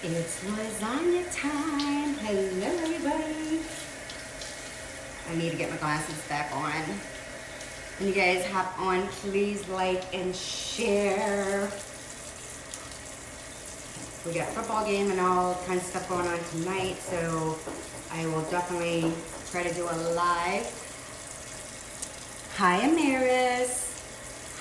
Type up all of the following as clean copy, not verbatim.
It's lasagna time. Hello, everybody. I need to get my glasses back on. When you guys hop on, please like and share. We got a football game and all kinds of stuff going on tonight, so I will definitely try to do a live. Hi, Amaris.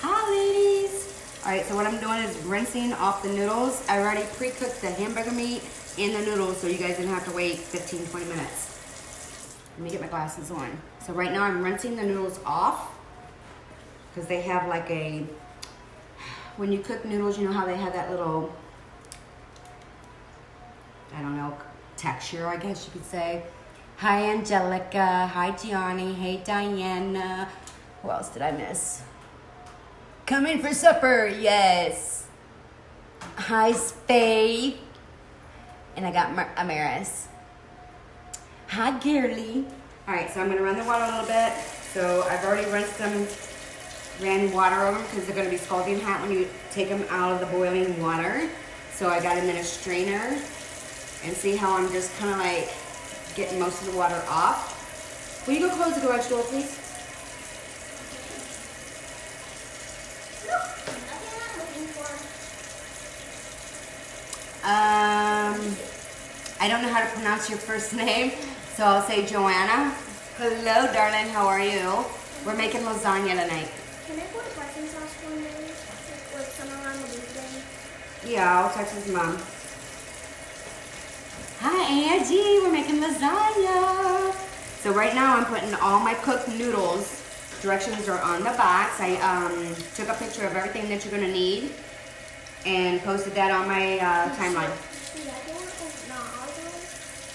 Hi, ladies. All right, so what I'm doing is rinsing off the noodles. I already pre-cooked the hamburger meat and the noodles, so you guys didn't have to wait 15, 20 minutes. Let me get my glasses on. So right now I'm rinsing the noodles off because they have like a, when you cook noodles, you know how they have that little, I don't know, texture, I guess you could say. Hi, Angelica. Hi, Gianni. Hey, Diana. Who else did I miss? Coming for supper, yes. Hi, Faith. And I got Amaris. Hi, Girly. All right, so I'm gonna run the water a little bit. So I've already rinsed them, ran water over them because they're gonna be scalding hot when you take them out of the boiling water. So I got them in a strainer, and see how I'm just kind of like getting most of the water off. Will you go close the garage door, please? I don't know how to pronounce your first name, so I'll say Joanna. Hello, darling, how are you? We're making lasagna tonight. Can I put a parking sauce for me? With some around the weekend? Yeah, I'll text his mom. Hi, Angie, we're making lasagna. So right now I'm putting all my cooked noodles. Directions are on the box. I took a picture of everything that you're gonna need and posted that on my timeline.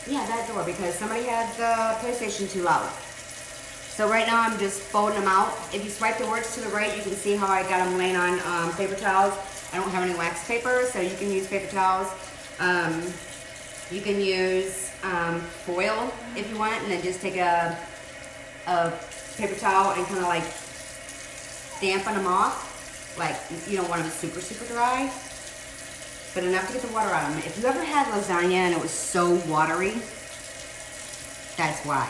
Yeah, that door, because somebody had the PlayStation too loud. So right now I'm just folding them out. If you swipe the words to the right, you can see how I got them laying on paper towels. I don't have any wax paper, so you can use paper towels. You can use foil if you want, and then just take a paper towel and kind of like dampen them off. Like, you don't want them super, super dry, but enough to get the water out of them. If you ever had lasagna and it was so watery, that's why.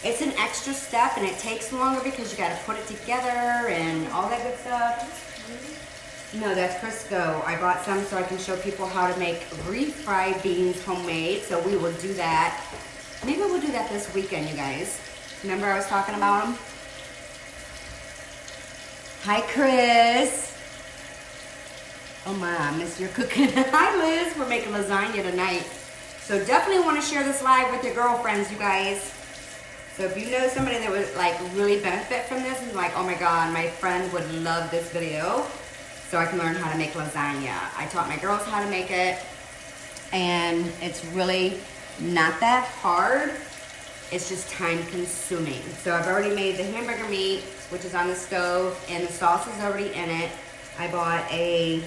It's an extra step and it takes longer because you gotta put it together and all that good stuff. No, that's Crisco. I bought some so I can show people how to make refried beans homemade, so we will do that. Maybe we'll do that this weekend, you guys. Remember I was talking about them? Hi, Chris. Oh my, I missed your cooking. Hi, Liz. We're making lasagna tonight. So definitely want to share this live with your girlfriends, you guys. So if you know somebody that would like really benefit from this and like, oh my God, my friend would love this video, so I can learn how to make lasagna. I taught my girls how to make it, and it's really not that hard. It's just time consuming. So I've already made the hamburger meat, which is on the stove, and the sauce is already in it. I bought a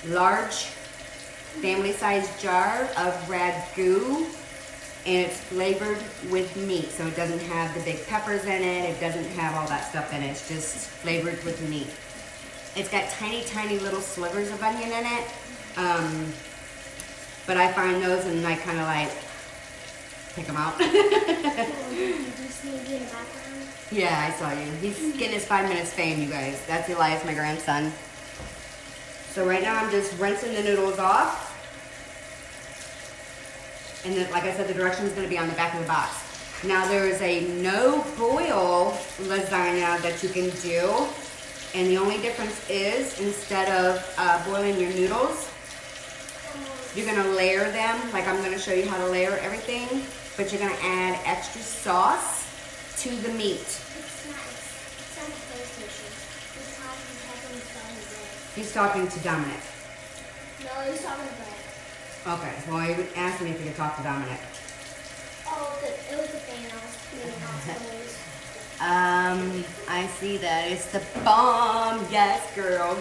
large family-sized jar of ragu, and it's flavored with meat. So it doesn't have the big peppers in it. It doesn't have all that stuff in it. It's just flavored with meat. It's got tiny, tiny little slivers of onion in it. But I find those and I kind of like pick them out. Yeah, I saw you. He's getting his 5 minutes fame, you guys. That's Elias, my grandson. So right now I'm just rinsing the noodles off. And then, like I said, the direction is going to be on the back of the box. Now there is a no-boil lasagna that you can do. And the only difference is, instead of boiling your noodles, you're going to layer them. Like I'm going to show you how to layer everything. But you're going to add extra sauce to the meat. It's on the PlayStation. He's talking to Dominic. No, he's talking to Brad. Okay, well, he would ask me if he could talk to Dominic. Oh, good. It was the thing I was being hospitals. I see that. It's the bomb. Yes, girl.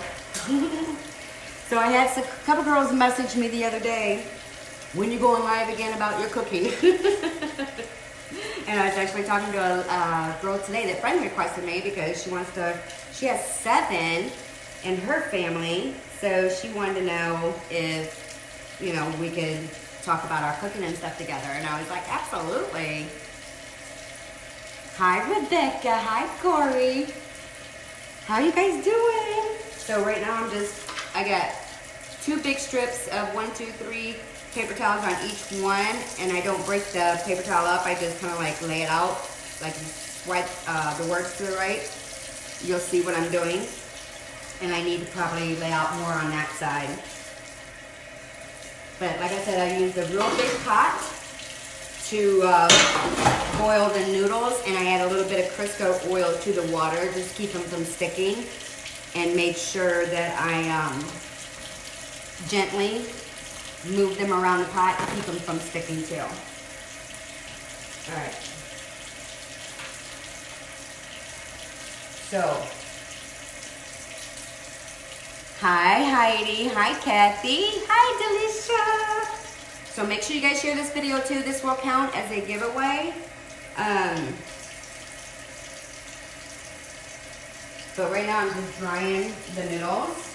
So I had a couple girls message me the other day, when you going live again about your cooking? And I was actually talking to a girl today that friend requested me because she has 7 in her family, so she wanted to know if you know, we could talk about our cooking and stuff together. And I was like, absolutely. Hi, Rebecca. Hi, Corey. How you guys doing? So right now I got 2 big strips of 1, 2, 3 paper towels on each one, and I don't break the paper towel up. I just kind of like lay it out, like swipe the words to the right. You'll see what I'm doing. And I need to probably lay out more on that side. But like I said, I used a real big pot to boil the noodles, and I add a little bit of Crisco oil to the water just to keep them from sticking, and made sure that I gently move them around the pot to keep them from sticking too. All right. So, hi Heidi, hi Kathy, hi Delisha. So make sure you guys share this video too. This will count as a giveaway. But right now I'm just drying the noodles.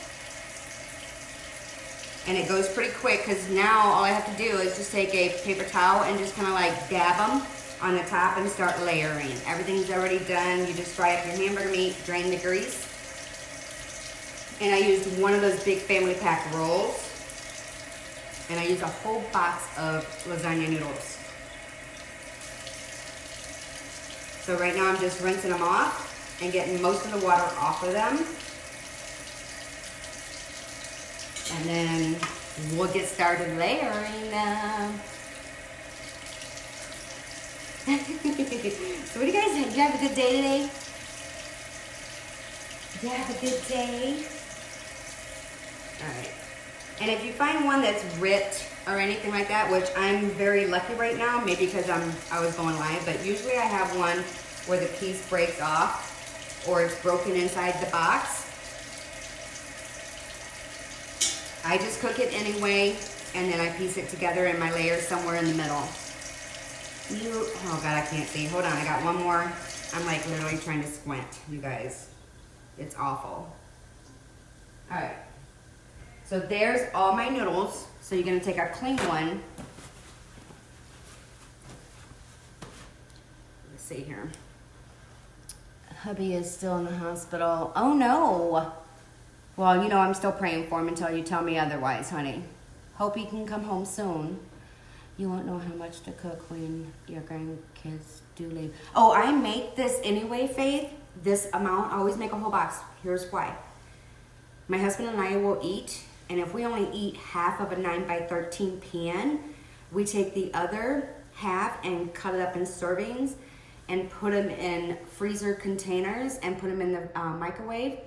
And it goes pretty quick because now all I have to do is just take a paper towel and just kind of like dab them on the top and start layering. Everything's already done. You just fry up your hamburger meat, drain the grease. And I used one of those big family pack rolls. And I used a whole box of lasagna noodles. So right now I'm just rinsing them off and getting most of the water off of them. And then we'll get started layering them. So what do you guys think? Did you have a good day today? Did you have a good day? Alright. And if you find one that's ripped or anything like that, which I'm very lucky right now, maybe because I was going live, but usually I have one where the piece breaks off or it's broken inside the box. I just cook it anyway, and then I piece it together in my layers somewhere in the middle. Oh God, I can't see. Hold on, I got one more. I'm like literally trying to squint, you guys. It's awful. All right. So there's all my noodles. So you're gonna take a clean one. Let's see here. Hubby is still in the hospital. Oh no. Well, you know, I'm still praying for him until you tell me otherwise, honey. Hope he can come home soon. You won't know how much to cook when your grandkids do leave. Oh, I make this anyway, Faith. This amount, I always make a whole box. Here's why. My husband and I will eat, and if we only eat half of a 9x13 pan, we take the other half and cut it up in servings and put them in freezer containers and put them in the microwave.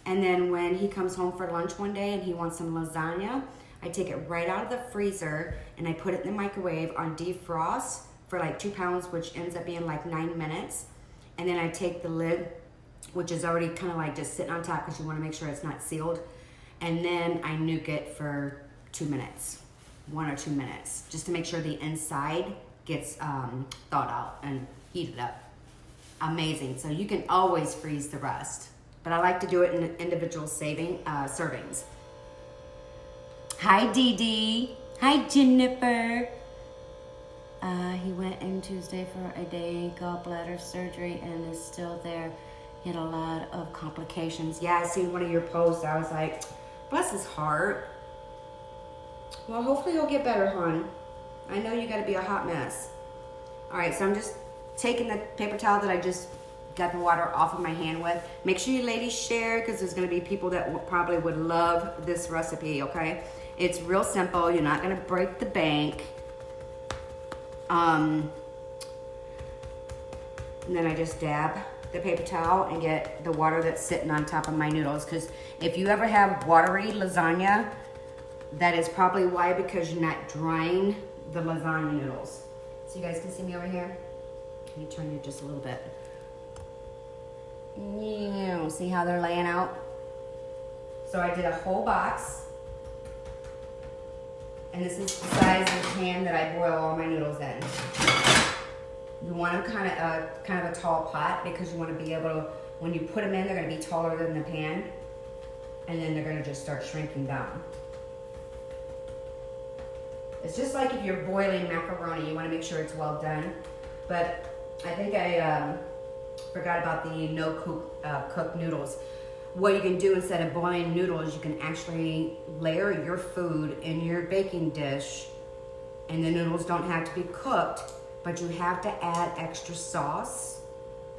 And then when he comes home for lunch one day and he wants some lasagna, I take it right out of the freezer and I put it in the microwave on defrost for like 2 pounds, which ends up being like 9 minutes. And then I take the lid, which is already kind of like just sitting on top because you want to make sure it's not sealed. And then I nuke it for 2 minutes, 1 or 2 minutes, just to make sure the inside gets thawed out and heated up. Amazing. So you can always freeze the rest. But I like to do it in individual servings. Hi, Dee Dee. Hi, Jennifer. He went in Tuesday for a day gallbladder surgery and is still there. He had a lot of complications. Yeah, I seen one of your posts. I was like, bless his heart. Well, hopefully he'll get better, hon. I know you got to be a hot mess. All right, so I'm just taking the paper towel that I just got the water off of my hand with. Make sure you ladies share because there's going to be people that probably would love this recipe, okay? It's real simple. You're not going to break the bank. And then I just dab the paper towel and get the water that's sitting on top of my noodles, because if you ever have watery lasagna, that is probably why, because you're not drying the lasagna noodles. So you guys can see me over here? Can you turn it just a little bit? Yeah, see how they're laying out? So I did a whole box. And this is the size of the pan that I boil all my noodles in. You want them kind of a tall pot because you want to be able to, when you put them in, they're going to be taller than the pan. And then they're going to just start shrinking down. It's just like if you're boiling macaroni, you want to make sure it's well done. But I think I forgot about the no cook noodles. What you can do instead of boiling noodles, you can actually layer your food in your baking dish, and the noodles don't have to be cooked, but you have to add extra sauce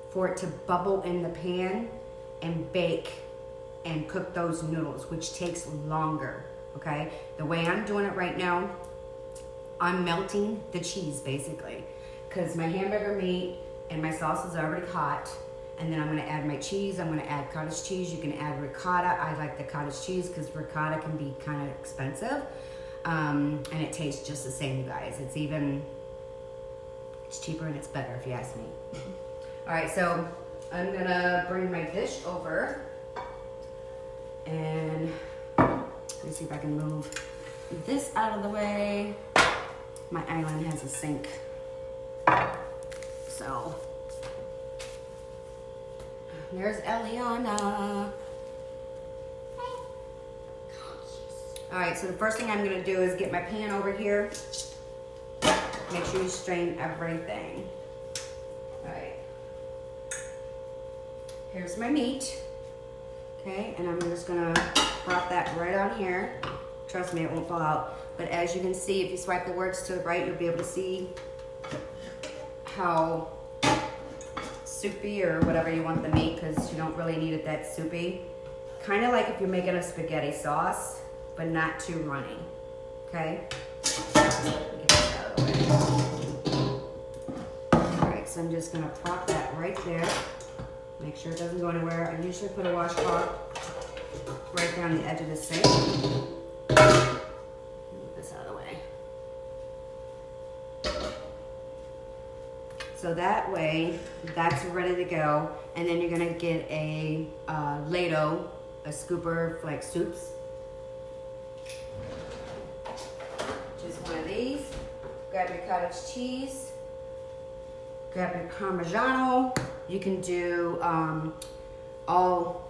for it to bubble in the pan and bake and cook those noodles, which takes longer, okay? The way I'm doing it right now, I'm melting the cheese basically, because my hamburger meat and my sauce is already hot, and then I'm gonna add my cheese. I'm gonna add cottage cheese. You can add ricotta. I like the cottage cheese because ricotta can be kind of expensive, and it tastes just the same, you guys. It's cheaper and it's better if you ask me. All right, so I'm gonna bring my dish over, and let me see if I can move this out of the way. My island has a sink, so there's Eliana. All right, so the first thing I'm gonna do is get my pan over here. Make sure you strain everything. All right, here's my meat. Okay, and I'm just gonna prop that right on here. Trust me, it won't fall out. But as you can see, if you swipe the words to the right, you'll be able to see how soupy or whatever you want the meat, because you don't really need it that soupy. Kind of like if you're making a spaghetti sauce, but not too runny. Okay? Get this out of the way. Alright, so I'm just gonna prop that right there. Make sure it doesn't go anywhere. I usually put a washcloth right down the edge of the sink. Move this out of the way. So that way, that's ready to go. And then you're gonna get a ladle, a scooper for like soups. Just one of these. Grab your cottage cheese. Grab your Parmigiano. You can do all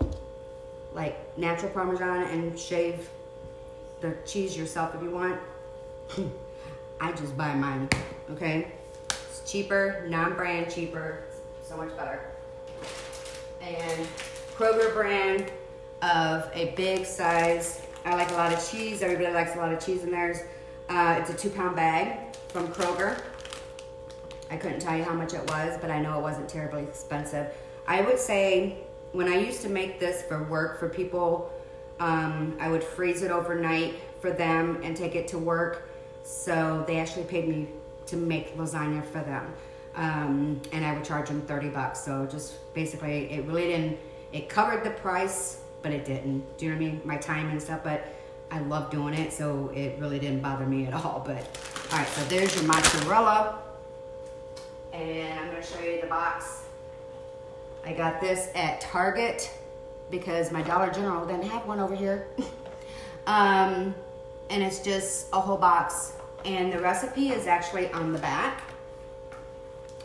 like natural Parmesan and shave the cheese yourself if you want. I just buy mine, okay? It's cheaper, non-brand cheaper, so much better. And Kroger brand of a big size. I like a lot of cheese. Everybody likes a lot of cheese in theirs. It's a 2-pound bag from Kroger. I couldn't tell you how much it was, but I know it wasn't terribly expensive. I would say when I used to make this for work for people, I would freeze it overnight for them and take it to work. So they actually paid me to make lasagna for them. And I would charge them $30. So just basically, it really didn't, it covered the price, but it didn't. Do you know what I mean? My time and stuff, but I love doing it, so it really didn't bother me at all. But all right, so there's your mozzarella. And I'm gonna show you the box. I got this at Target because my Dollar General didn't have one over here. And it's just a whole box. And the recipe is actually on the back.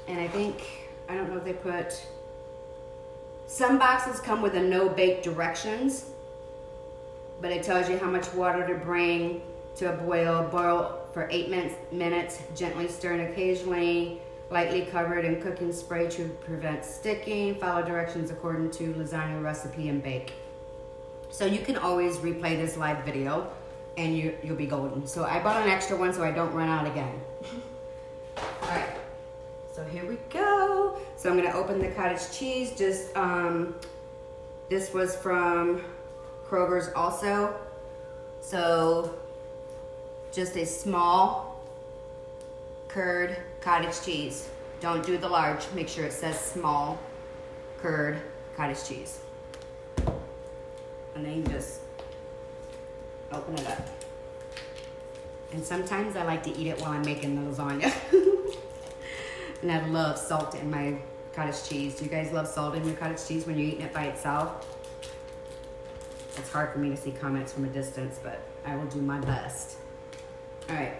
And I think, I don't know if they put, some boxes come with a no bake directions, but it tells you how much water to bring to a boil. Boil for 8 minutes, gently stirring occasionally, lightly covered in cooking spray to prevent sticking. Follow directions according to lasagna recipe and bake. So you can always replay this live video and you'll be golden. So I bought an extra one so I don't run out again. All right, so here we go. So I'm gonna open the cottage cheese. Just, this was from Kroger's also. So just a small curd cottage cheese. Don't do the large. Make sure it says small curd cottage cheese. And then you just open it up. And sometimes I like to eat it while I'm making the lasagna. And I love salt in my cottage cheese. Do you guys love salt in your cottage cheese when you're eating it by itself? It's hard for me to see comments from a distance, but I will do my best. All right.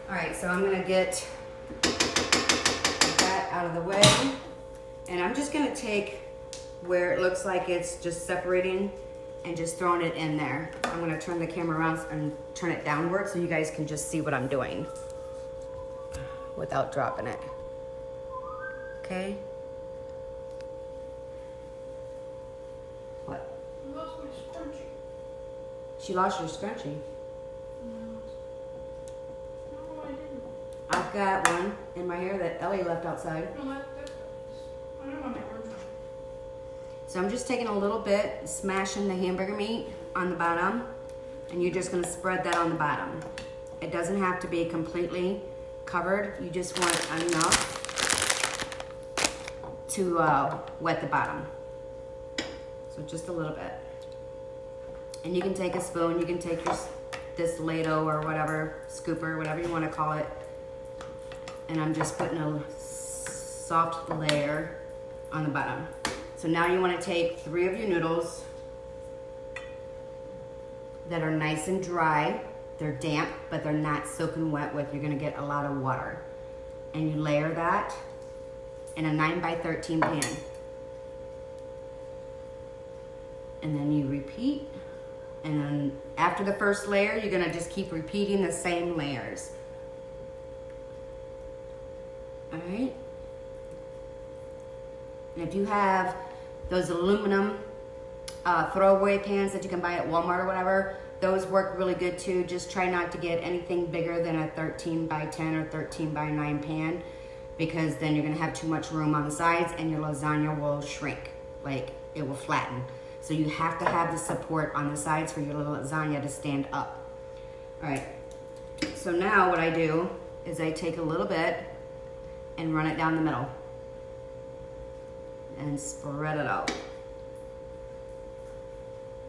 All right, so I'm gonna get that out of the way. And I'm just gonna take where it looks like it's just separating and just throwing it in there. I'm gonna turn the camera around and turn it downward so you guys can just see what I'm doing without dropping it. Okay? What? I lost my scrunchie. She lost your scrunchie. No, I didn't. I've got one in my hair that Ellie left outside. No, that's I don't want my orange one. So I'm just taking a little bit, smashing the hamburger meat on the bottom, and you're just gonna spread that on the bottom. It doesn't have to be completely covered. You just want enough to wet the bottom. So just a little bit. And you can take a spoon, you can take this ladle or whatever, scooper, whatever you wanna call it. And I'm just putting a soft layer on the bottom. So now you want to take 3 of your noodles that are nice and dry. They're damp, but they're not soaking wet with, you're going to get a lot of water. And you layer that in a 9x13 pan. And then you repeat. And then after the first layer, you're going to just keep repeating the same layers. All right. And if you have those aluminum throwaway pans that you can buy at Walmart or whatever, those work really good too. Just try not to get anything bigger than a 13x10 or 13x9 pan, because then you're gonna have too much room on the sides and your lasagna will shrink, like it will flatten. So you have to have the support on the sides for your little lasagna to stand up. All right, so now what I do is I take a little bit and run it down the middle and spread it out.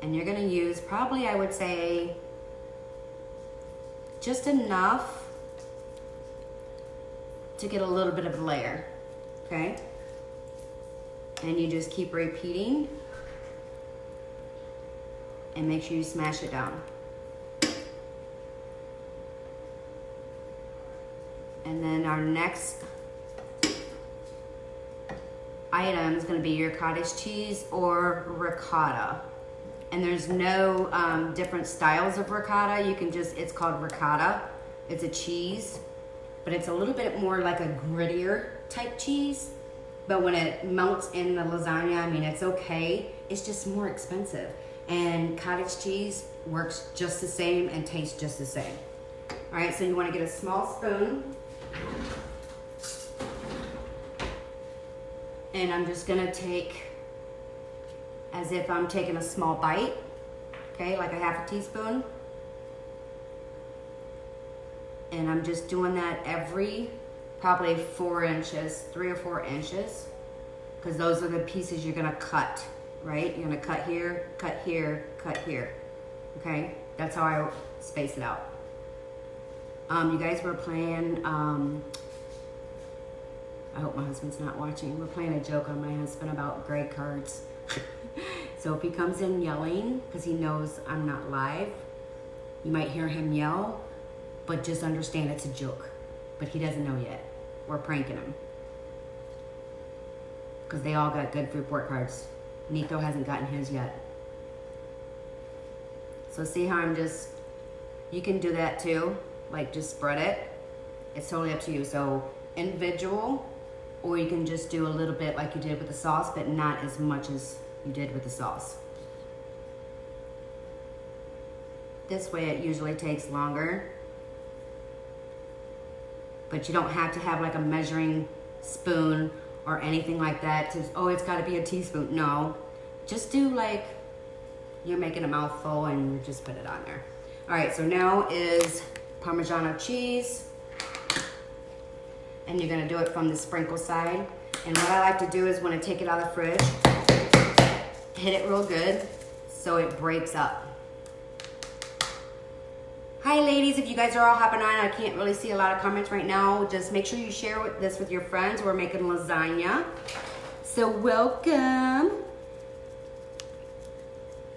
And you're gonna use probably, I would say, just enough to get a little bit of a layer, okay? And you just keep repeating and make sure you smash it down. And then our next item is going to be your cottage cheese or ricotta. And there's no different styles of ricotta. You can just, it's called ricotta. It's a cheese, but it's a little bit more like a grittier type cheese. But when it melts in the lasagna, I mean, it's okay. It's just more expensive. And cottage cheese works just the same and tastes just the same. All right, so you want to get a small spoon. And I'm just gonna take, as if I'm taking a small bite, okay, like a half a teaspoon. And I'm just doing that every probably 4 inches, 3 or 4 inches, because those are the pieces you're gonna cut, right? You're gonna cut here, cut here, cut here, okay? That's how I space it out. You guys were playing, I hope my husband's not watching. We're playing a joke on my husband about gray cards. So if he comes in yelling, because he knows I'm not live, you might hear him yell, but just understand it's a joke. But he doesn't know yet. We're pranking him. Because they all got good report cards. Nico hasn't gotten his yet. So see how I'm just, you can do that too. Like just spread it. It's totally up to you. So individual, or you can just do a little bit like you did with the sauce, but not as much as you did with the sauce. This way it usually takes longer, but you don't have to have like a measuring spoon or anything like that to, oh, it's gotta be a teaspoon. No, just do like you're making a mouthful and you just put it on there. All right, so now is Parmigiano cheese. And you're gonna do it from the sprinkle side. And what I like to do is when I take it out of the fridge, hit it real good so it breaks up. Hi ladies, if you guys are all hopping on, I can't really see a lot of comments right now. Just make sure you share this with your friends. We're making lasagna. So welcome.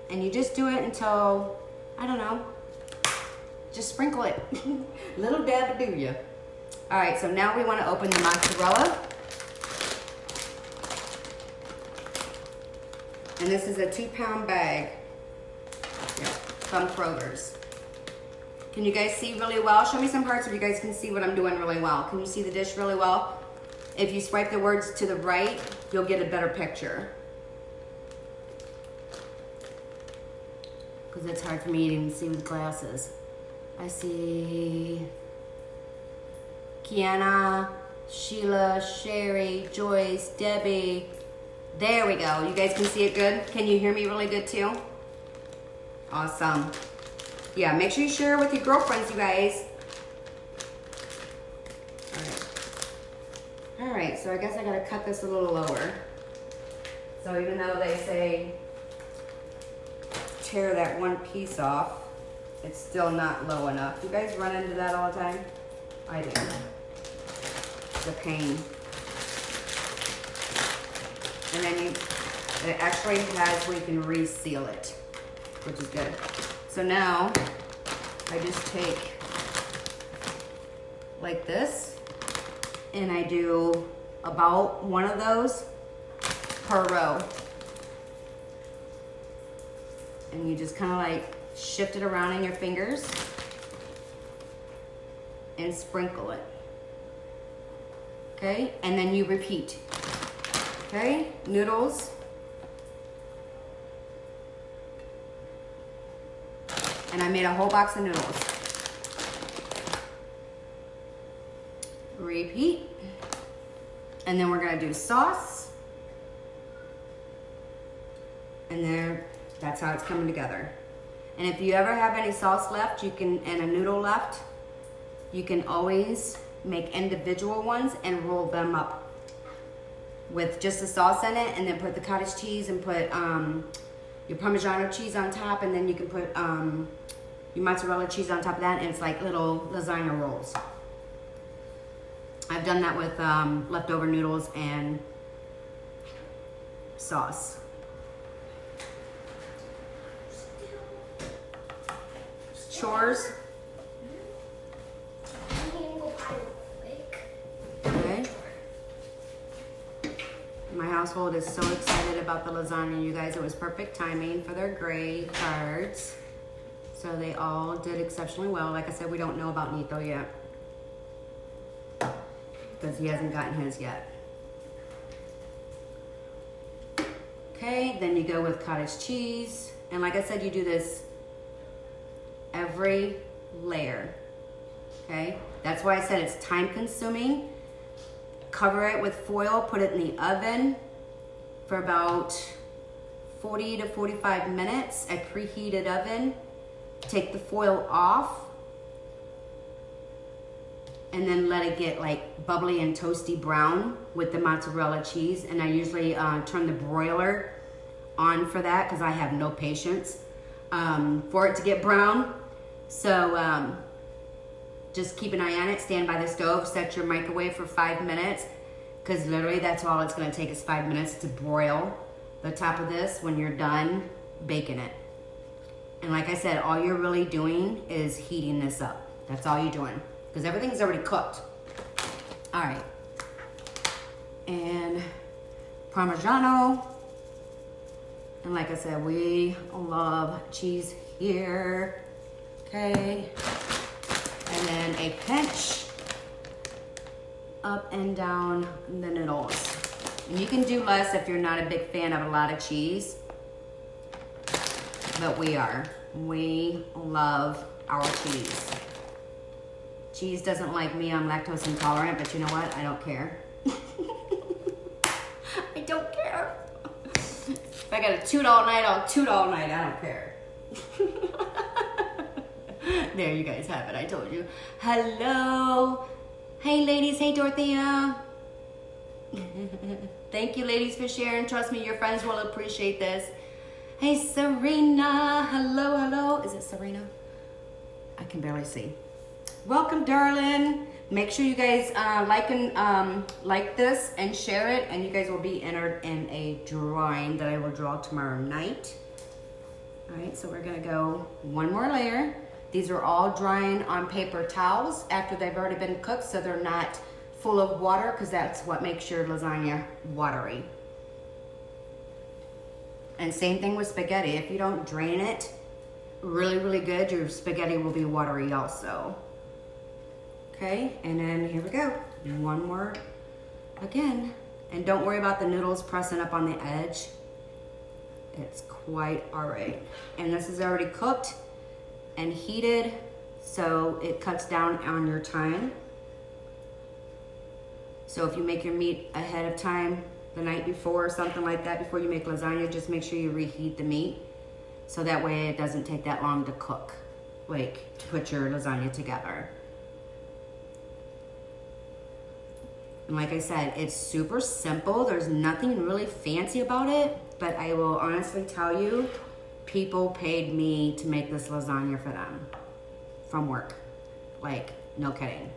And you just do it until, I don't know, just sprinkle it. Little dab do ya. All right, so now we want to open the mozzarella. And this is a 2-pound bag. Yeah, from Kroger's. Can you guys see really well? Show me some parts if you guys can see what I'm doing really well. Can you see the dish really well? If you swipe the words to the right, you'll get a better picture. Because it's hard for me to even see with glasses. I see Kiana, Sheila, Sherry, Joyce, Debbie. There we go. You guys can see it good? Can you hear me really good too? Awesome. Yeah, make sure you share with your girlfriends, you guys. All right, so I guess I gotta cut this a little lower. So even though they say tear that one piece off, it's still not low enough. You guys run into that all the time? I do. The pain. And then it actually has where you can reseal it, which is good. So now I just take like this and I do about one of those per row. And you just kind of like shift it around in your fingers and sprinkle it. Okay, and then you repeat. Okay, noodles. And I made a whole box of noodles. Repeat. And then we're gonna do sauce. And there, that's how it's coming together. And if you ever have any sauce left, you can, and a noodle left, you can always make individual ones and roll them up with just the sauce in it, and then put the cottage cheese and put your Parmesan cheese on top, and then you can put your mozzarella cheese on top of that, and it's like little lasagna rolls. I've done that with leftover noodles and sauce. Chores. Okay. My household is so excited about the lasagna, you guys. It was perfect timing for their grade cards. So they all did exceptionally well. Like I said, we don't know about Nito yet, because he hasn't gotten his yet. Okay, then you go with cottage cheese. And like I said, you do this every layer. Okay, that's why I said it's time consuming. Cover it with foil, put it in the oven for about 40 to 45 minutes, a preheated oven. Take the foil off and then let it get like bubbly and toasty brown with the mozzarella cheese. And I usually turn the broiler on for that because I have no patience for it to get brown. So just keep an eye on it, stand by the stove, set your microwave for 5 minutes, because literally that's all it's gonna take is 5 minutes to broil the top of this when you're done baking it. And like I said, all you're really doing is heating this up. That's all you're doing, because everything's already cooked. All right. And Parmigiano. And like I said, we love cheese here. Okay. And then a pinch up and down the noodles. And you can do less if you're not a big fan of a lot of cheese. But we are. We love our cheese. Cheese doesn't like me. I'm lactose intolerant, but you know what? I don't care. I don't care. If I gotta toot all night, I'll toot all night. I don't care. There, you guys have it. I told you. Hello. Hey, ladies. Hey, Dorothea. Thank you, ladies, for sharing. Trust me, your friends will appreciate this. Hey, Serena. Hello, hello. Is it Serena? I can barely see. Welcome, darling. Make sure you guys like this and share it, and you guys will be entered in a drawing that I will draw tomorrow night. All right, so we're gonna go one more layer. These are all drying on paper towels after they've already been cooked, so they're not full of water, because that's what makes your lasagna watery. And same thing with spaghetti. If you don't drain it really, really good, your spaghetti will be watery also. Okay, and then here we go. One more again. And don't worry about the noodles pressing up on the edge. It's quite all right. And this is already cooked and heated, so it cuts down on your time. So if you make your meat ahead of time, the night before or something like that, before you make lasagna, just make sure you reheat the meat. So that way it doesn't take that long to cook, like to put your lasagna together. And like I said, it's super simple. There's nothing really fancy about it, but I will honestly tell you, people paid me to make this lasagna for them from work. Like, no kidding.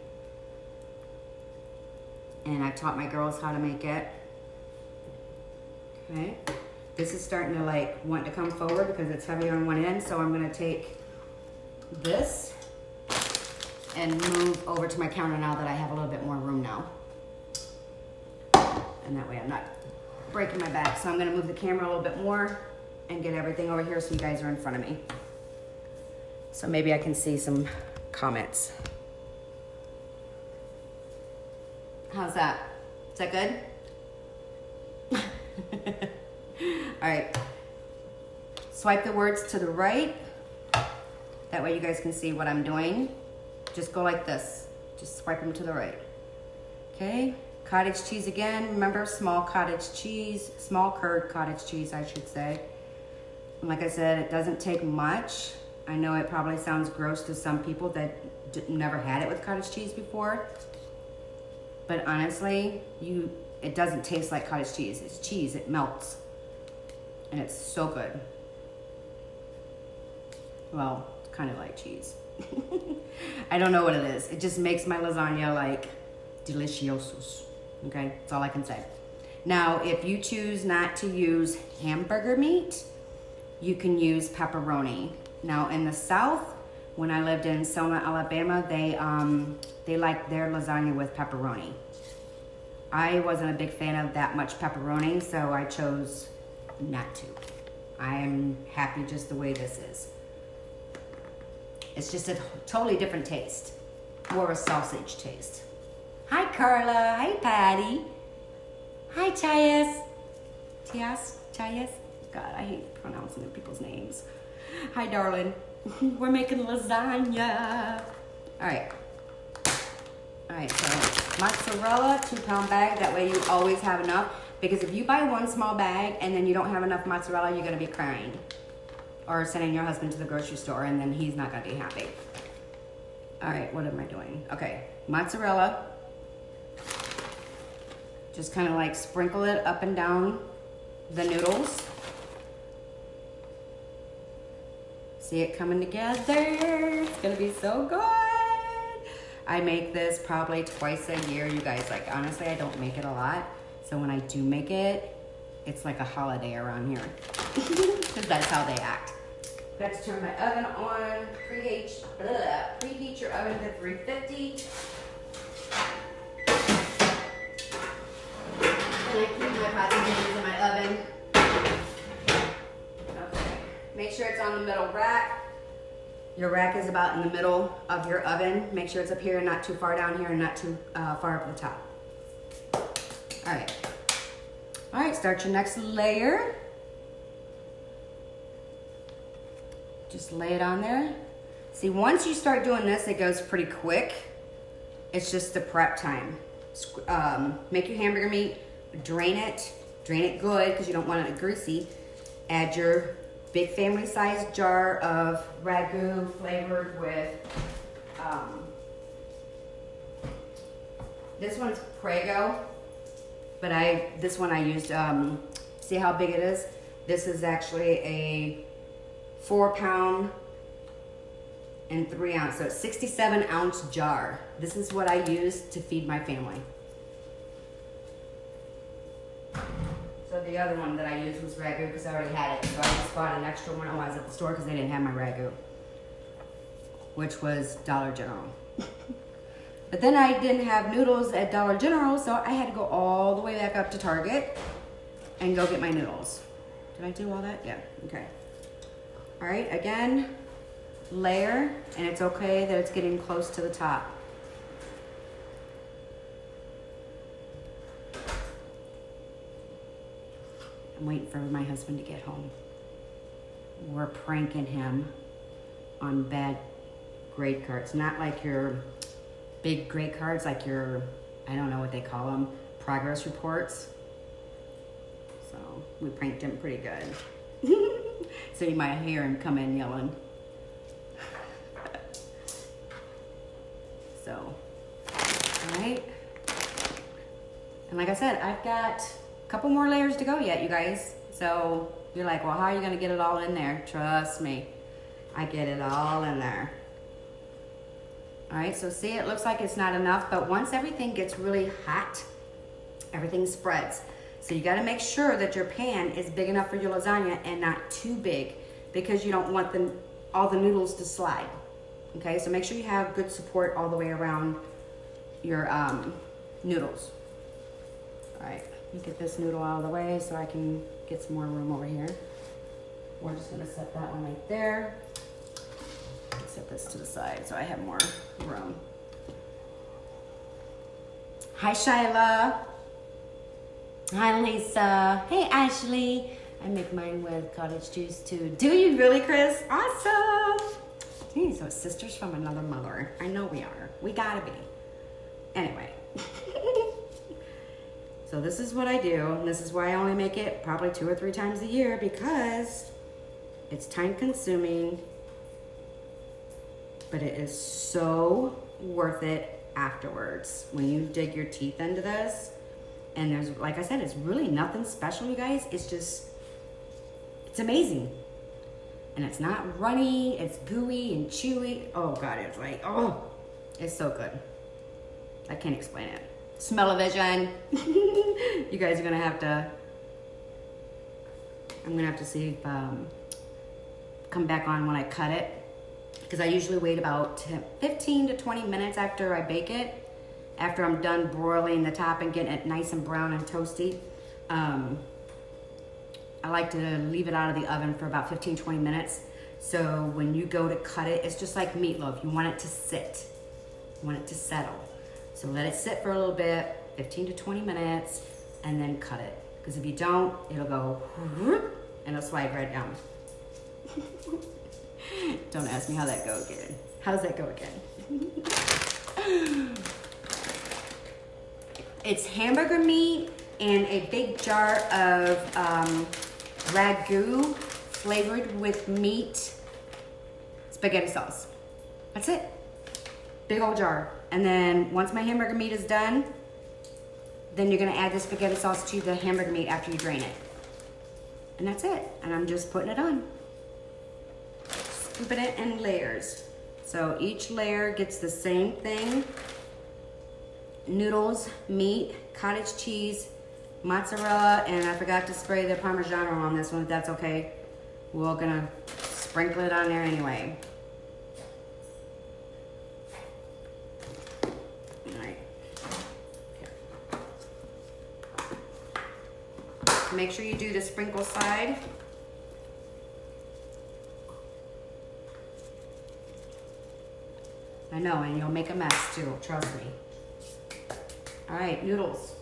And I've taught my girls how to make it. Okay. This is starting to like want to come forward because it's heavy on one end. So I'm gonna take this and move over to my counter now that I have a little bit more room now. And that way I'm not breaking my back. So I'm gonna move the camera a little bit more and get everything over here so you guys are in front of me. So maybe I can see some comments. How's that? Is that good? All right. Swipe the words to the right. That way you guys can see what I'm doing. Just go like this. Just swipe them to the right. Okay. Cottage cheese again. Remember, small cottage cheese, small curd cottage cheese, I should say. And like I said, it doesn't take much. I know it probably sounds gross to some people that never had it with cottage cheese before. But honestly, it doesn't taste like cottage cheese. It's cheese, it melts. And it's so good. Well, it's kind of like cheese. I don't know what it is. It just makes my lasagna like deliciosos. Okay, that's all I can say. Now, if you choose not to use hamburger meat, you can use pepperoni. Now, in the South, when I lived in Selma, Alabama, they like their lasagna with pepperoni. I wasn't a big fan of that much pepperoni, so I chose not to. I am happy just the way this is. It's just a totally different taste. More of a sausage taste. Hi, Carla. Hi, Patty. Hi, Chayas. Chayas? God, I hate pronouncing people's names. Hi, darling. We're making lasagna. All right. All right, so mozzarella, 2-pound bag. That way you always have enough. Because if you buy one small bag and then you don't have enough mozzarella, you're going to be crying. Or sending your husband to the grocery store and then he's not going to be happy. All right, what am I doing? Okay, mozzarella. Just kind of like sprinkle it up and down the noodles. See it coming together. It's going to be so good. I make this probably twice a year, you guys. Like, honestly, I don't make it a lot. So when I do make it, it's like a holiday around here. Because that's how they act. Let's turn my oven on. Preheat your oven to 350. And I keep my pots and pans in my oven. Okay. Make sure it's on the middle rack. Your rack is about in the middle of your oven. Make sure it's up here and not too far down here and not too far up the top. All right. All right, start your next layer. Just lay it on there. See, once you start doing this, it goes pretty quick. It's just the prep time. Make your hamburger meat, drain it good because you don't want it greasy. Add your big family size jar of ragu flavored with, this one's Prego, but this one I used, see how big it is? This is actually a 4-pound and 3-ounce, so it's 67-ounce jar. This is what I use to feed my family. So the other one that I used was ragu because I already had it. So I just bought an extra one when I was at the store because they didn't have my ragu, which was Dollar General. But then I didn't have noodles at Dollar General, so I had to go all the way back up to Target and go get my noodles. Did I do all that? Yeah, okay. All right, again, layer, and it's okay that it's getting close to the top. I'm waiting for my husband to get home. We're pranking him on bad grade cards. Not like your big grade cards, like your, I don't know what they call them, progress reports. So we pranked him pretty good. So you might hear him come in yelling. So, all right. And like I said, I've got a couple more layers to go yet, you guys. So you're like, well, how are you gonna get it all in there? Trust me, I get it all in there. All right, so see, it looks like it's not enough, but once everything gets really hot, everything spreads. So you gotta make sure that your pan is big enough for your lasagna and not too big, because you don't want all the noodles to slide. Okay, so make sure you have good support all the way around your noodles. All right, let me get this noodle out of the way so I can get some more room over here. We're just gonna set that one right there. Set this to the side so I have more room. Hi, Shyla. Hi, Lisa. Hey, Ashley. I make mine with cottage cheese too. Do you really, Chris? Awesome. Geez, so sisters from another mother. I know we are. We gotta be. Anyway. So this is what I do. And this is why I only make it probably 2 or 3 times a year, because it's time consuming, but it is so worth it afterwards when you dig your teeth into this. And there's, like I said, it's really nothing special, you guys. It's just, it's amazing. And it's not runny, it's gooey and chewy. Oh God, it's like, oh, it's so good. I can't explain it. Smell-o-vision. You guys are gonna have to, I'm gonna have to see if, come back on when I cut it, because I usually wait about 15 to 20 minutes after I bake it, after I'm done broiling the top and getting it nice and brown and toasty. I like to leave it out of the oven for about 15-20 minutes. So when you go to cut it, it's just like meatloaf. You want it to sit. You want it to settle. So let it sit for a little bit, 15 to 20 minutes, and then cut it. Because if you don't, it'll go whoop, and it'll slide right down. Don't ask me how that go again. How does that go again? It's hamburger meat and a big jar of ragu flavored with meat spaghetti sauce. That's it. Big old jar. And then once my hamburger meat is done, then you're gonna add the spaghetti sauce to the hamburger meat after you drain it. And that's it. And I'm just putting it on. Scooping it in layers. So each layer gets the same thing. Noodles, meat, cottage cheese, mozzarella, and I forgot to spray the Parmigiano on this one, if that's okay. We're gonna sprinkle it on there anyway. All right. Okay. Make sure you do the sprinkle side. I know, and you'll make a mess too, trust me. All right, noodles.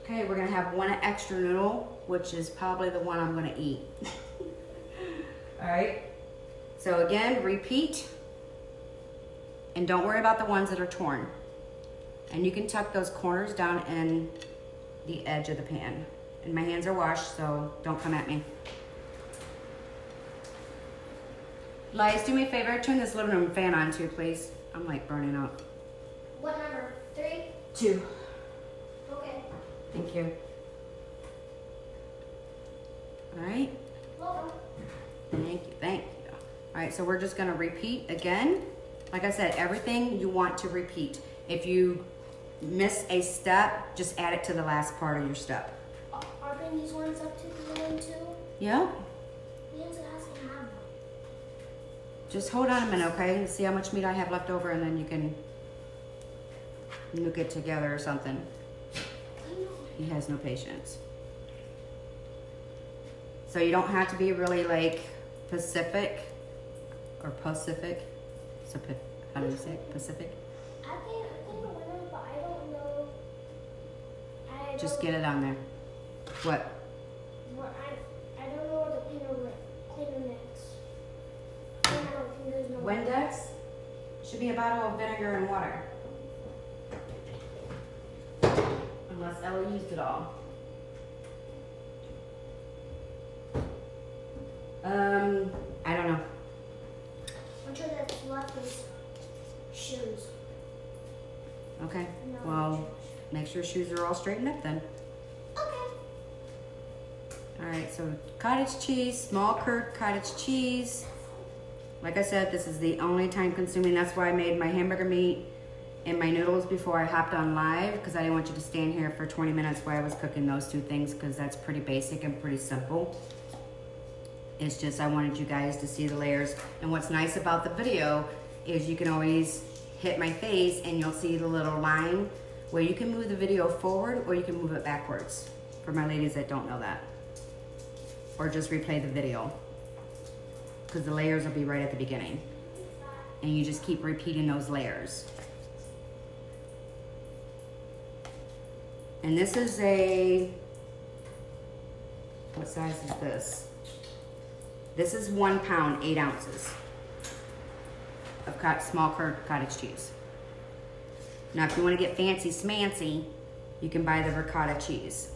Okay, we're gonna have one extra noodle, which is probably the one I'm gonna eat. All right, so again, repeat. And don't worry about the ones that are torn. And you can tuck those corners down in the edge of the pan. And my hands are washed, so don't come at me. Lies, do me a favor, turn this living room fan on too, please. I'm like burning up. What number? 3? 2. Okay. Thank you. All right. Welcome. Thank you, thank you. All right, so we're just gonna repeat again. Like I said, everything you want to repeat. If you miss a step, just add it to the last part of your step. Are these ones up to the line too? Yeah. He doesn't ask to have them. Just hold on a minute, okay? And see how much meat I have left over, and then you can nuke it together or something. I know. He has no patience. So you don't have to be really like Pacific or Pacific. How do you say it? Pacific? I think winner, but I don't know. Just get it on there. What? I don't know where the cleaner next. I don't think there's no. Windex should be a bottle of vinegar and water. Unless Ella used it all. I don't know. I'm sure that's left is shoes. Okay. No, Well, make sure shoes are all straightened up then. Okay. All right, so cottage cheese, small curd cottage cheese. Like I said, this is the only time consuming. That's why I made my hamburger meat and my noodles before I hopped on live, because I didn't want you to stand here for 20 minutes while I was cooking those two things, because that's pretty basic and pretty simple. It's just I wanted you guys to see the layers. And what's nice about the video is you can always hit my face and you'll see the little line where you can move the video forward or you can move it backwards, for my ladies that don't know that. Or just replay the video, because the layers will be right at the beginning. And you just keep repeating those layers. And this is what size is this? This is 1 pound, 8 ounces of small curd cottage cheese. Now, if you want to get fancy smancy, you can buy the ricotta cheese.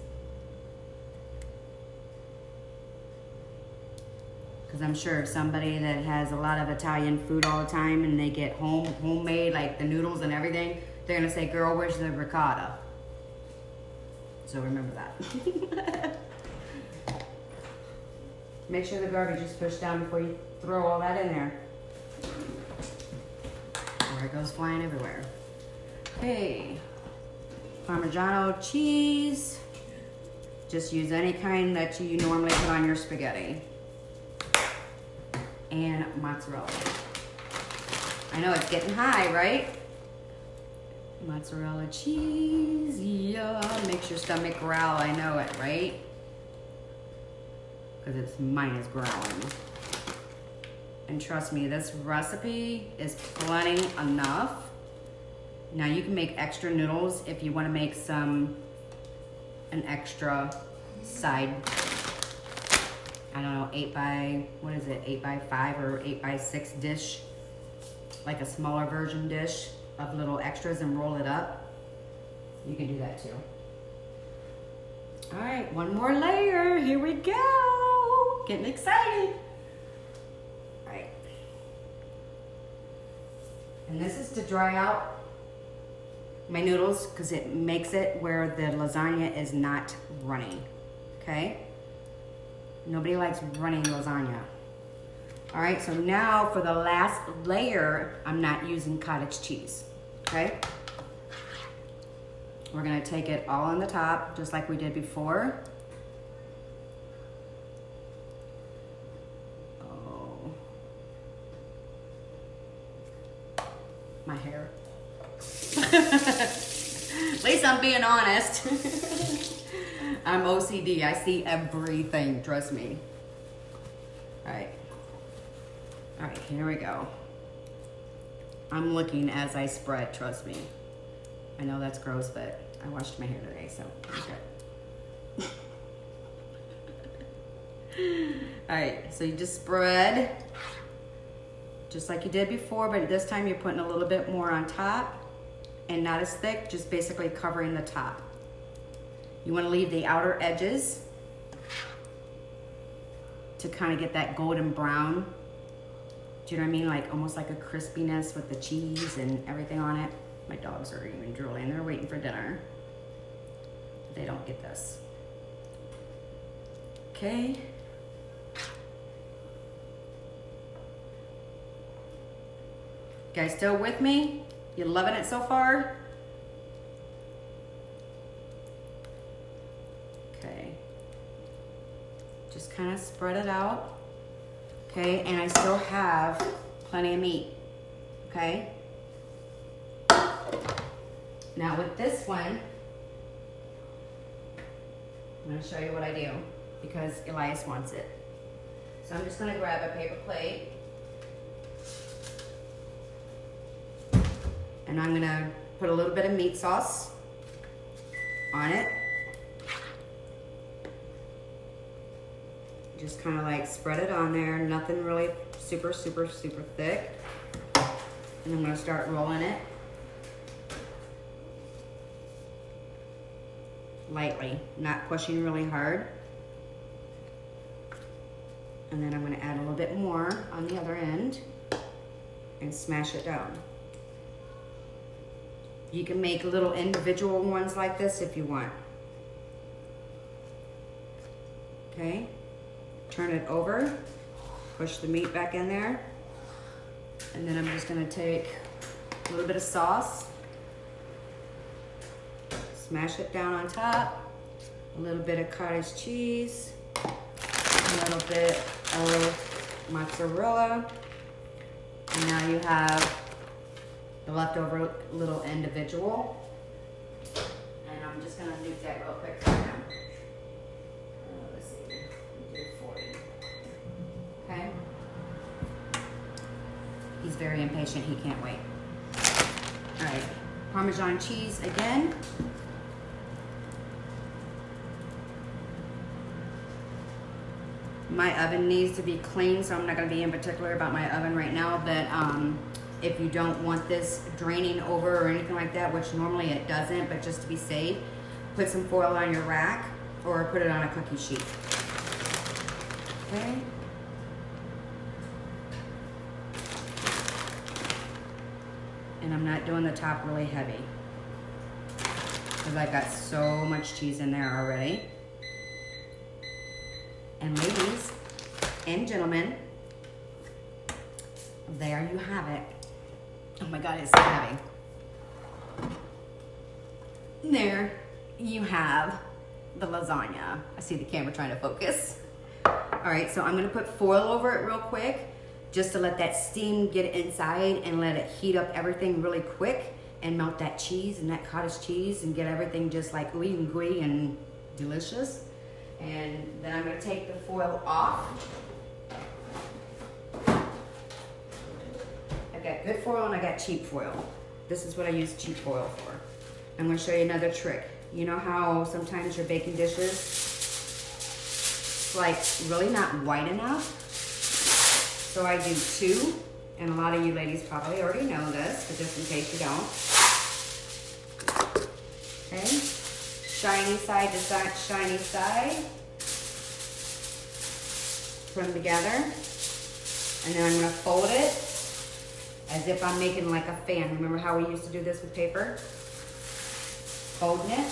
Because I'm sure somebody that has a lot of Italian food all the time and they get homemade, like the noodles and everything, they're going to say, girl, where's the ricotta? So remember that. Make sure the garbage is pushed down before you throw all that in there, or it goes flying everywhere. Okay, Parmigiano cheese. Just use any kind that you normally put on your spaghetti. And mozzarella. I know it's getting high, right? Mozzarella cheese, yeah, makes your stomach growl, I know it, right? Because mine is growling. And trust me, this recipe is plenty enough. Now you can make extra noodles if you want to make an extra side, I don't know, 8 by 5 or 8 by 6 dish, like a smaller version dish of little extras, and roll it up. You can do that too. All right, one more layer, here we go. Getting excited. All right. And this is to dry out my noodles, because it makes it where the lasagna is not runny, okay? Nobody likes runny lasagna. All right, so now for the last layer, I'm not using cottage cheese, okay? We're gonna take it all on the top, just like we did before. Oh. My hair. At least I'm being honest. I'm OCD, I see everything, trust me. All right, here we go. I'm looking as I spread, trust me. I know that's gross, but I washed my hair today, so I'm good. All right, so you just spread, just like you did before, but this time you're putting a little bit more on top and not as thick, just basically covering the top. You want to leave the outer edges to kind of get that golden brown. Do you know what I mean? Like almost like a crispiness with the cheese and everything on it. My dogs are even drooling. They're waiting for dinner. They don't get this. Okay. Guys, still with me? You loving it so far? Okay. Just kind of spread it out. Okay, and I still have plenty of meat. Okay. Now with this one, I'm gonna show you what I do. because Elias wants it. So I'm just gonna grab a paper plate. And I'm gonna put a little bit of meat sauce on it. Just kind of like spread it on there, nothing really super thick. And I'm gonna start rolling it lightly, not pushing really hard. And then I'm gonna add a little bit more on the other end and smash it down. You can make little individual ones like this if you want. Okay, turn it over, push the meat back in there, and then I'm just gonna take a little bit of sauce, smash it down on top, a little bit of cottage cheese, a little bit of mozzarella, and now you have the leftover little individual. And I'm just gonna nuke that real quick right now. Let's see, do 40. Okay. He's very impatient, he can't wait. All right, Parmesan cheese again. My oven needs to be clean, so I'm not gonna be in particular about my oven right now, but if you don't want this draining over or anything like that, which normally it doesn't, but just to be safe, put some foil on your rack or put it on a cookie sheet. Okay. And I'm not doing the top really heavy because I've got so much cheese in there already. And ladies and gentlemen, there you have it. Oh my God, it's so heavy. There you have the lasagna. I see the camera trying to focus. All right, so I'm gonna put foil over it real quick just to let that steam get inside and let it heat up everything really quick and melt that cheese and that cottage cheese and get everything just like ooey and gooey and delicious. And then I'm gonna take the foil off. I got good foil and I got cheap foil. This is what I use cheap foil for. I'm gonna show you another trick. You know how sometimes your baking dishes like really not white enough? So I do 2, and a lot of you ladies probably already know this, but just in case you don't. Okay, shiny side to side, shiny side. Put them together, and then I'm gonna fold it as if I'm making like a fan. Remember how we used to do this with paper? Folding it.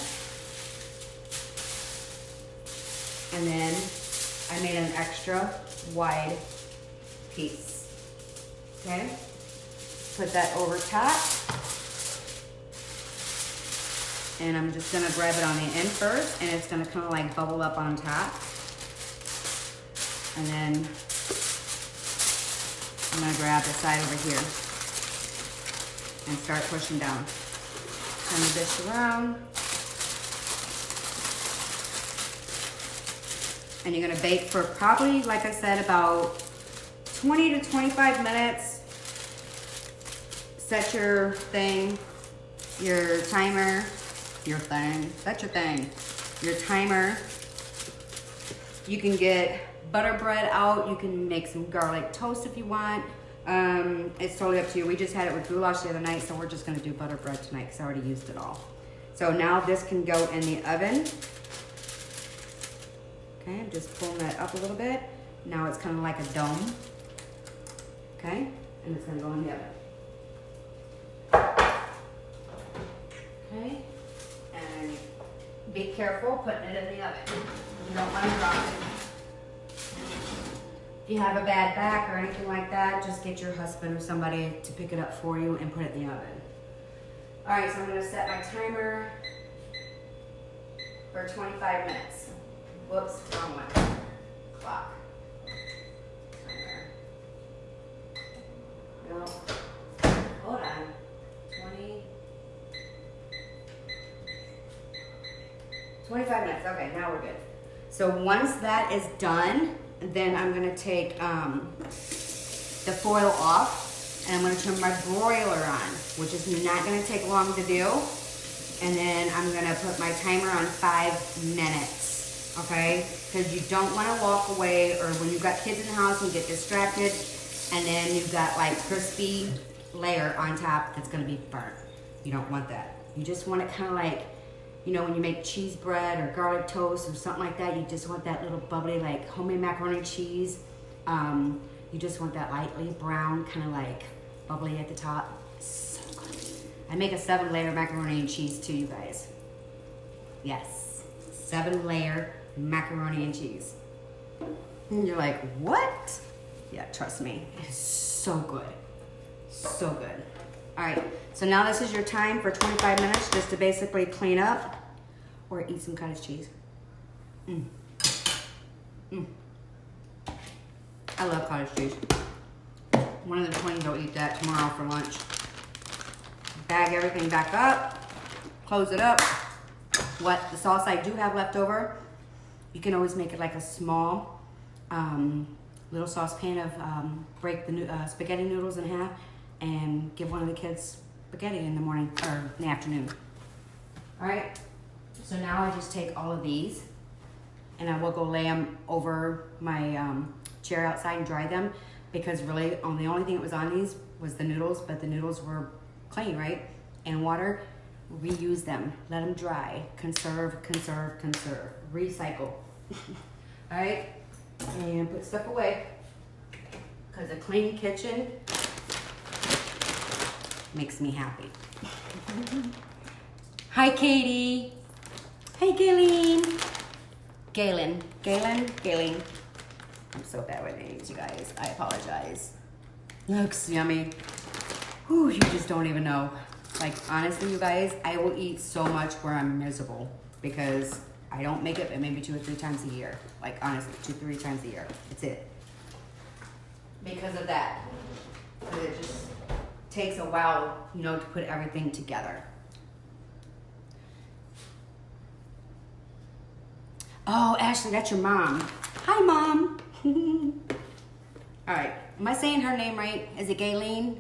And then I made an extra wide piece. Okay? Put that over top. And I'm just gonna grab it on the end first, and it's gonna kind of like bubble up on top. And then I'm gonna grab the side over here and start pushing down. Turn the dish around. And you're gonna bake for probably, like I said, about 20 to 25 minutes. Set your thing, your timer, set your thing, your timer. You can get butter bread out. You can make some garlic toast if you want. It's totally up to you. We just had it with goulash the other night, so we're just gonna do butter bread tonight because I already used it all. So now this can go in the oven. Okay, I'm just pulling that up a little bit. Now it's kind of like a dome. Okay, and it's gonna go in the oven. Okay, and be careful putting it in the oven. You don't want to drop it. If you have a bad back or anything like that, just get your husband or somebody to pick it up for you and put it in the oven. All right, so I'm gonna set my timer for 25 minutes. Whoops, wrong one. Clock. Timer. No. Hold on. 25 minutes. Okay, now we're good. So once that is done, then I'm gonna take the foil off and I'm gonna turn my broiler on, which is not gonna take long to do. And then I'm gonna put my timer on 5 minutes, okay? Because you don't wanna walk away, or when you've got kids in the house and you get distracted, and then you've got like crispy layer on top that's gonna be burnt. You don't want that. You just want it kind of like, you know, when you make cheese bread or garlic toast or something like that, you just want that little bubbly, like homemade macaroni and cheese. You just want that lightly brown, kind of like bubbly at the top. So good. I make a 7-layer macaroni and cheese too, you guys. Yes, 7-layer macaroni and cheese. And you're like, what? Yeah, trust me, it's so good. So good. All right, so now this is your time for 25 minutes just to basically clean up or eat some cottage cheese. I love cottage cheese. One of the twins will eat that tomorrow for lunch. Bag everything back up, close it up. What the sauce I do have left over, you can always make it like a small little saucepan of break the spaghetti noodles in half and give one of the kids spaghetti in the morning or in the afternoon. All right, so now I just take all of these and I will go lay them over my chair outside and dry them, because really the only thing that was on these was the noodles, but the noodles were clean, right? And water, reuse them, let them dry, conserve, conserve, conserve, recycle. All right, and put stuff away, because a clean kitchen makes me happy. Hi, Katie. Hey, Galen. Galen. I'm so bad with names, you guys. I apologize. Looks yummy. Whew, you just don't even know. Like, honestly, you guys, I will eat so much where I'm miserable because I don't make it but maybe 2 or 3 times a year. Like, honestly, 2 or 3 times a year. That's it. Because of that. Because it just takes a while, you know, to put everything together. Oh, Ashley, that's your mom. Hi, Mom. All right. Am I saying her name right? Is it Galen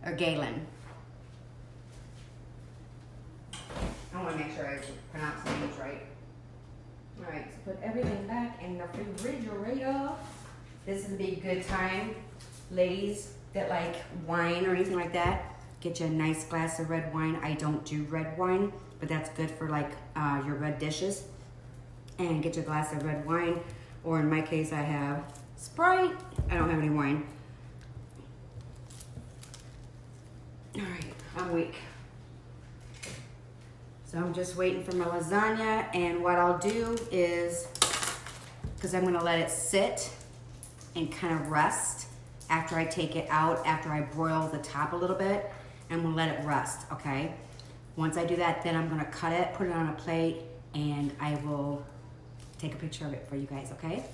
or Galen? I want to make sure I pronounce the names right. All right. So put everything back in the refrigerator. This would be a good time, ladies that like wine or anything like that. Get you a nice glass of red wine. I don't do red wine, but that's good for like your red dishes. And get you a glass of red wine, or in my case I have Sprite. I don't have any wine. All right, I'm weak. So I'm just waiting for my lasagna, and what I'll do is, because I'm gonna let it sit and kind of rest after I take it out, after I broil the top a little bit, I'm gonna let it rest, okay? Once I do that, then I'm gonna cut it, put it on a plate, and I will take a picture of it for you guys, okay?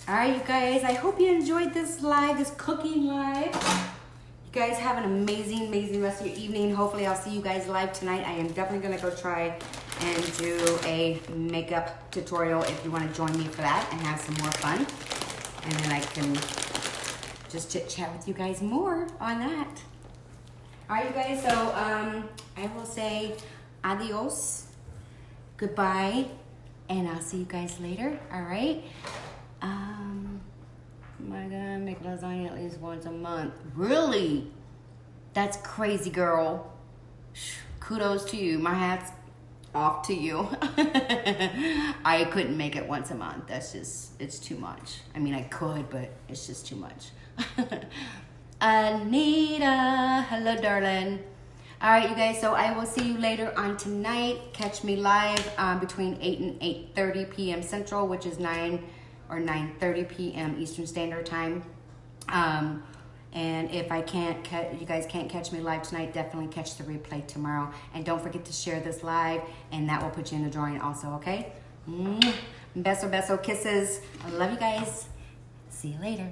All right, you guys, I hope you enjoyed this live, this cooking live. You guys have an amazing, amazing rest of your evening. Hopefully I'll see you guys live tonight. I am definitely gonna go try and do a makeup tutorial if you wanna join me for that and have some more fun. And then I can just chit chat with you guys more on that. All right, you guys, so I will say adios, goodbye, and I'll see you guys later, all right? Am I gonna make lasagna at least once a month? Really? That's crazy, girl. Kudos to you. My hat's off to you. I couldn't make it once a month. That's just, it's too much. I mean, I could, but it's just too much. Anita, hello, darling. All right, you guys, so I will see you later on tonight. Catch me live between 8 and 8:30 p.m. Central, which is 9 or 9:30 p.m. Eastern Standard Time. And if I can't, you guys can't catch me live tonight, definitely catch the replay tomorrow. And don't forget to share this live, and that will put you in the drawing also, okay? Beso, beso, kisses. I love you guys. See you later.